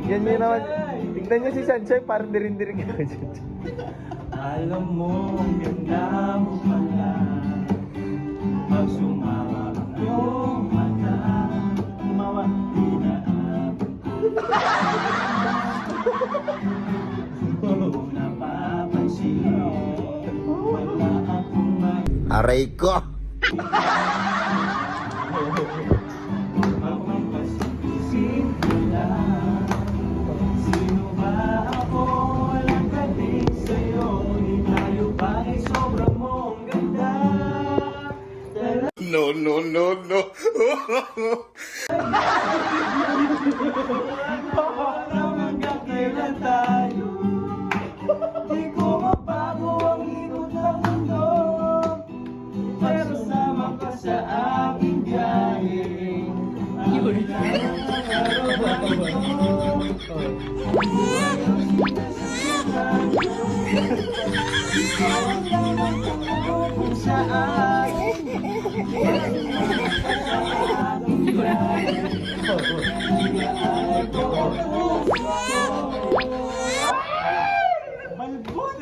Yan nyo naman. Tignan nyo si Sunshine, parang dirin-dirin ka. Alam mo, ang ganda mo pala. Pag sumama ang iyong mata, umawa, di na ako napapansin. Wala akong may Aray ko! mapapasipisin ko lang. Sino ba ako? Walang galing sa'yo. Di tayo ba ay sobrang mong ganda? No, no, no, no. Parang hanggang kailan tayo? Di ko mabago ang ikot ng mundo. Pero sama ka sa aking biyahe. Kung saan Malbon!